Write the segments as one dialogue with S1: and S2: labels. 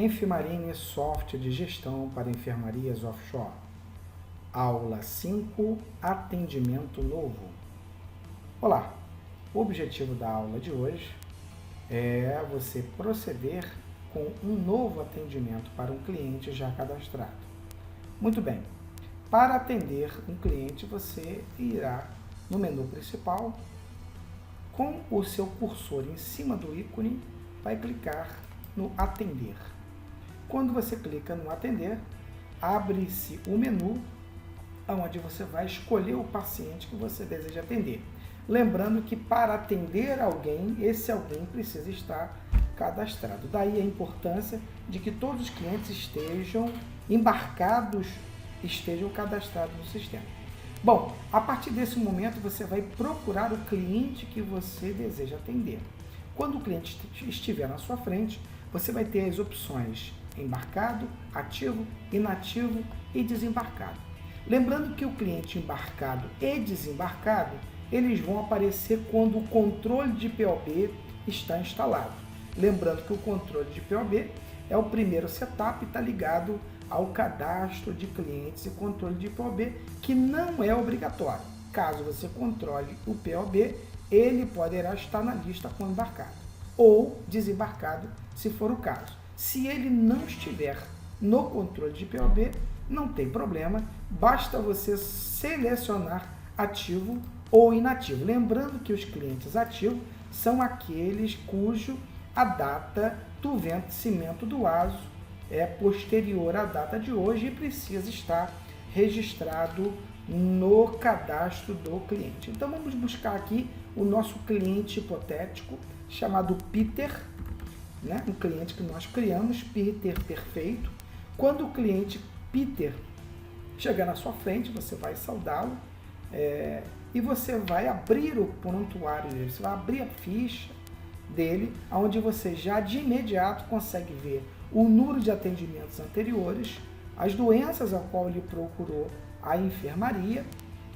S1: Enfermaria Software de Gestão para Enfermarias Offshore. Aula 5, Atendimento Novo. Olá, o objetivo da aula de hoje é você proceder com um novo atendimento para um cliente já cadastrado. Muito bem, para atender um cliente você irá no menu principal, com o seu cursor em cima do ícone, vai clicar no Atender. Quando você clica no Atender, abre-se o menu onde você vai escolher o paciente que você deseja atender. Lembrando que para atender alguém, esse alguém precisa estar cadastrado. Daí a importância de que todos os clientes estejam embarcados, estejam cadastrados no sistema. Bom, a partir desse momento você vai procurar o cliente que você deseja atender. Quando o cliente estiver na sua frente, você vai ter as opções embarcado, ativo, inativo e desembarcado. Lembrando que o cliente embarcado e desembarcado, eles vão aparecer quando o controle de POB está instalado. Lembrando que o controle de POB é o primeiro setup e está ligado ao cadastro de clientes e controle de POB, que não é obrigatório. Caso você controle o POB, ele poderá estar na lista como embarcado ou desembarcado, se for o caso. Se ele não estiver no controle de POB, não tem problema, basta você selecionar ativo ou inativo. Lembrando que os clientes ativos são aqueles cujo a data do vencimento do ASO é posterior à data de hoje e precisa estar registrado no cadastro do cliente. Então vamos buscar aqui o nosso cliente hipotético chamado Peter, né? Um cliente que nós criamos, Peter Perfeito. Quando o cliente Peter chegar na sua frente, você vai saudá-lo e você vai abrir o prontuário dele, você vai abrir a ficha dele, onde você já de imediato consegue ver o número de atendimentos anteriores, as doenças a qual ele procurou a enfermaria,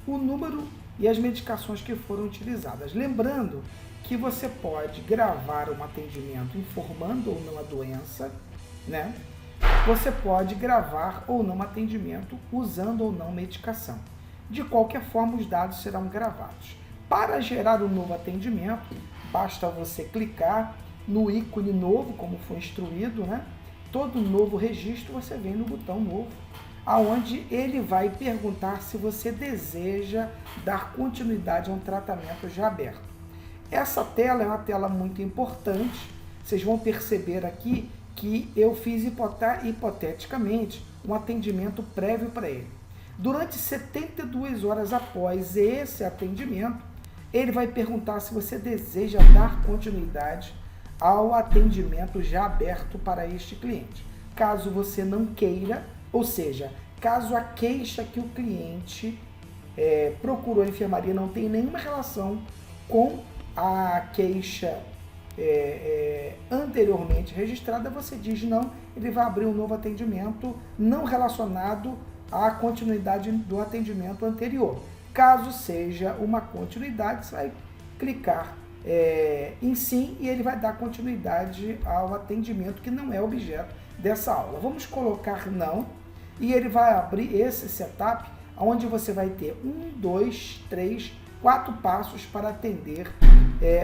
S1: o número e as medicações que foram utilizadas. Lembrando que você pode gravar um atendimento informando ou não a doença, né? Você pode gravar ou não atendimento usando ou não medicação. De qualquer forma, os dados serão gravados. Para gerar um novo atendimento, basta você clicar no ícone novo, como foi instruído, né? Todo novo registro, você vem no botão novo, aonde ele vai perguntar se você deseja dar continuidade a um tratamento já aberto. Essa tela é uma tela muito importante. Vocês vão perceber aqui que eu fiz hipoteticamente um atendimento prévio para ele. Durante 72 horas após esse atendimento, ele vai perguntar se você deseja dar continuidade ao atendimento já aberto para este cliente. Caso você não queira, ou seja, caso a queixa que o cliente procurou a enfermaria não tem nenhuma relação com a queixa anteriormente registrada, você diz não, ele vai abrir um novo atendimento não relacionado à continuidade do atendimento anterior. Caso seja uma continuidade, você vai clicar em sim e ele vai dar continuidade ao atendimento que não é objeto dessa aula. Vamos colocar não e ele vai abrir esse setup onde você vai ter 1, 2, 3, 4 passos para atender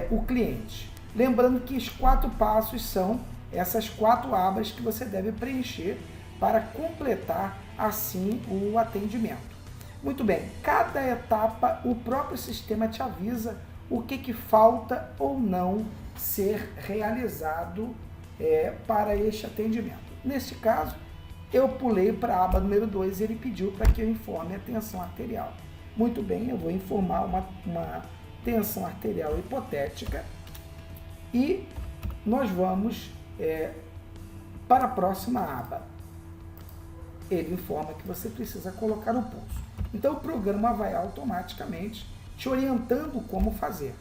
S1: o cliente. Lembrando que os 4 passos são essas 4 abas que você deve preencher para completar assim o atendimento. Muito bem, cada etapa o próprio sistema te avisa o que falta ou não ser realizado para este atendimento. Neste caso, eu pulei para a aba número 2 e ele pediu para que eu informe a tensão arterial. Muito bem, eu vou informar uma tensão arterial hipotética e nós vamos para a próxima aba. Ele informa que você precisa colocar o pulso. Então o programa vai automaticamente te orientando como fazer.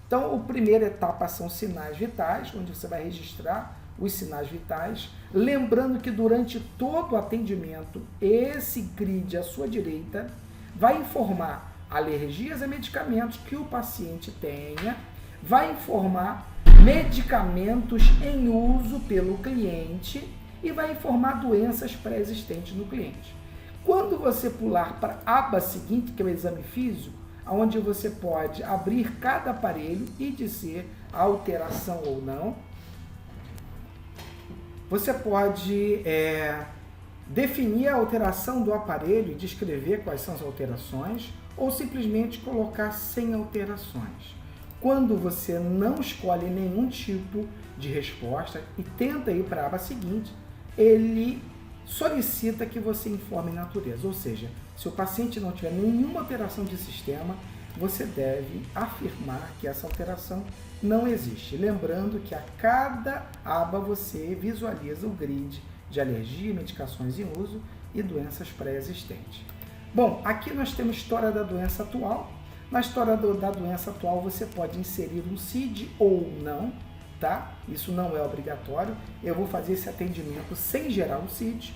S1: Então, a primeira etapa são sinais vitais, onde você vai registrar os sinais vitais. Lembrando que durante todo o atendimento, esse grid à sua direita vai informar alergias a medicamentos que o paciente tenha, vai informar medicamentos em uso pelo cliente e vai informar doenças pré-existentes no cliente. Quando você pular para a aba seguinte, que é o exame físico, onde você pode abrir cada aparelho e dizer a alteração ou não, você pode definir a alteração do aparelho e descrever quais são as alterações, ou simplesmente colocar sem alterações. Quando você não escolhe nenhum tipo de resposta e tenta ir para a aba seguinte, ele solicita que você informe a natureza, ou seja, se o paciente não tiver nenhuma alteração de sistema, você deve afirmar que essa alteração não existe. Lembrando que a cada aba você visualiza o grid de alergia, medicações em uso e doenças pré-existentes. Bom, aqui nós temos história da doença atual. Na história da doença atual você pode inserir um CID ou não, tá? Isso não é obrigatório. Eu vou fazer esse atendimento sem gerar um CID,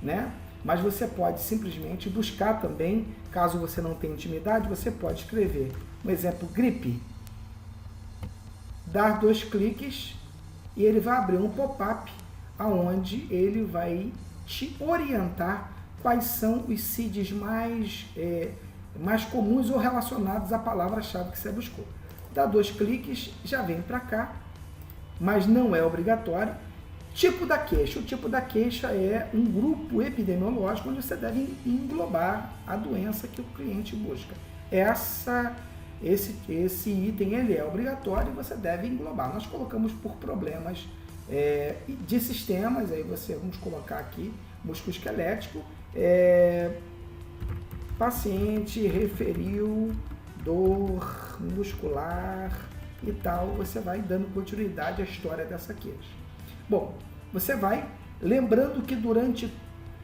S1: né? Mas você pode simplesmente buscar também, caso você não tenha intimidade, você pode escrever, um exemplo, gripe, dar 2 cliques e ele vai abrir um pop-up aonde ele vai te orientar quais são os CIDs mais comuns ou relacionados à palavra-chave que você buscou. Dá 2 cliques, já vem para cá, mas não é obrigatório. Tipo da queixa. O tipo da queixa é um grupo epidemiológico onde você deve englobar a doença que o cliente busca. Esse item ele é obrigatório e você deve englobar. Nós colocamos por problemas de sistemas, aí vamos colocar aqui musculoesquelético, paciente referiu dor muscular e tal, você vai dando continuidade à história dessa queixa. Bom, você vai lembrando que durante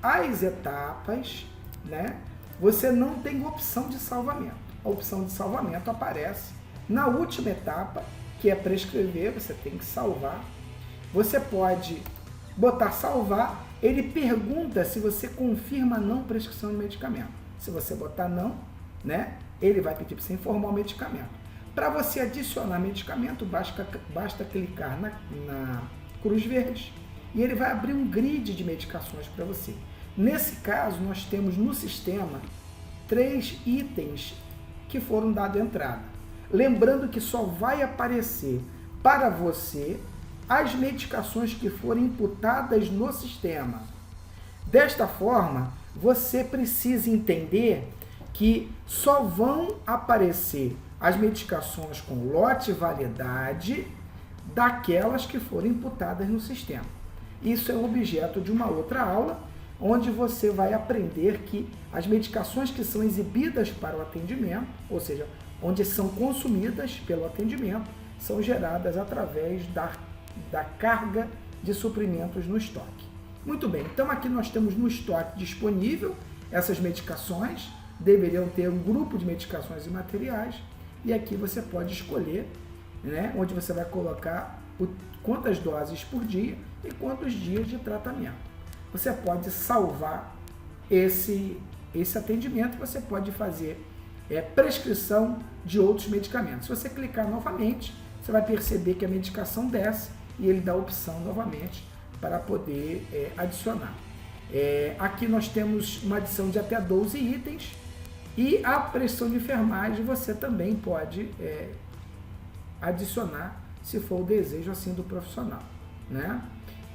S1: as etapas, né, você não tem opção de salvamento. A opção de salvamento aparece na última etapa, que é prescrever, você tem que salvar. Você pode botar salvar, ele pergunta se você confirma a não prescrição de medicamento. Se você botar não, né, ele vai pedir para você informar o medicamento. Para você adicionar medicamento, basta clicar na cruz verde e ele vai abrir um grid de medicações para você. Nesse caso, nós temos no sistema 3 itens que foram dados entrada. Lembrando que só vai aparecer para você as medicações que forem imputadas no sistema. Desta forma, você precisa entender que só vão aparecer as medicações com lote e validade daquelas que forem imputadas no sistema. Isso é objeto de uma outra aula, onde você vai aprender que as medicações que são exibidas para o atendimento, ou seja, onde são consumidas pelo atendimento, são geradas através da carga de suprimentos no estoque. Muito bem, então aqui nós temos no estoque disponível essas medicações, deveriam ter um grupo de medicações e materiais, e aqui você pode escolher, né, onde você vai colocar quantas doses por dia e quantos dias de tratamento. Você pode salvar esse atendimento, você pode fazer prescrição de outros medicamentos. Se você clicar novamente, você vai perceber que a medicação desce e ele dá a opção novamente para poder adicionar. Aqui nós temos uma adição de até 12 itens e a prescrição de enfermagem você também pode adicionar se for o desejo assim do profissional, né?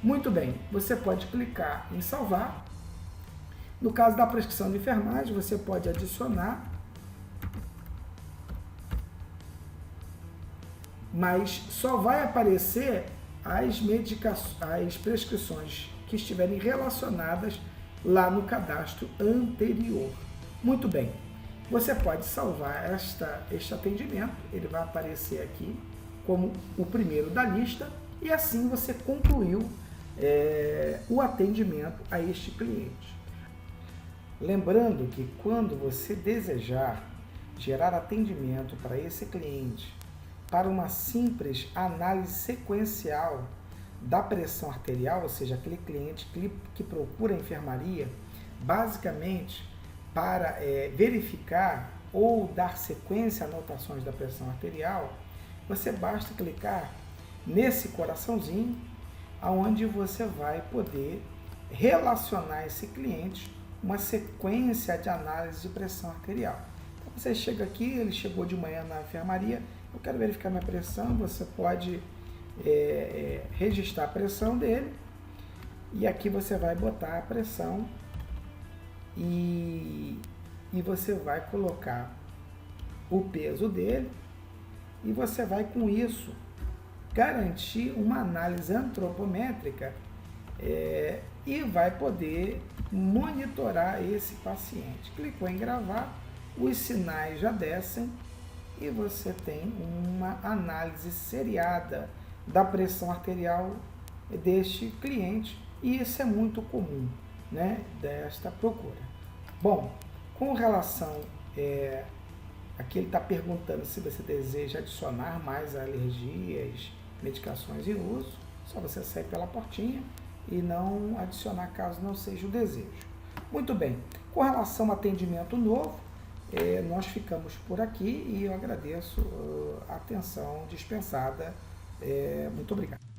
S1: Muito bem, você pode clicar em salvar. No caso da prescrição de enfermagem, você pode adicionar, mas só vai aparecer as prescrições que estiverem relacionadas lá no cadastro anterior. Muito bem, você pode salvar este atendimento, ele vai aparecer aqui como o primeiro da lista e assim você concluiu o atendimento a este cliente. Lembrando que quando você desejar gerar atendimento para esse cliente para uma simples análise sequencial da pressão arterial, ou seja, aquele cliente que procura a enfermaria, basicamente para verificar ou dar sequência a anotações da pressão arterial, você basta clicar nesse coraçãozinho, onde você vai poder relacionar esse cliente uma sequência de análise de pressão arterial. Então você chega aqui, ele chegou de manhã na enfermaria, eu quero verificar minha pressão, você pode registrar a pressão dele, e aqui você vai botar a pressão e você vai colocar o peso dele, e você vai com isso garantir uma análise antropométrica e vai poder monitorar esse paciente. Clicou em gravar, os sinais já descem e você tem uma análise seriada da pressão arterial deste cliente, e isso é muito comum, né, desta procura. Bom, com relação aqui ele está perguntando se você deseja adicionar mais alergias, medicações em uso. Só você sair pela portinha e não adicionar caso não seja o desejo. Muito bem, com relação ao atendimento novo, nós ficamos por aqui e eu agradeço a atenção dispensada. Muito obrigado.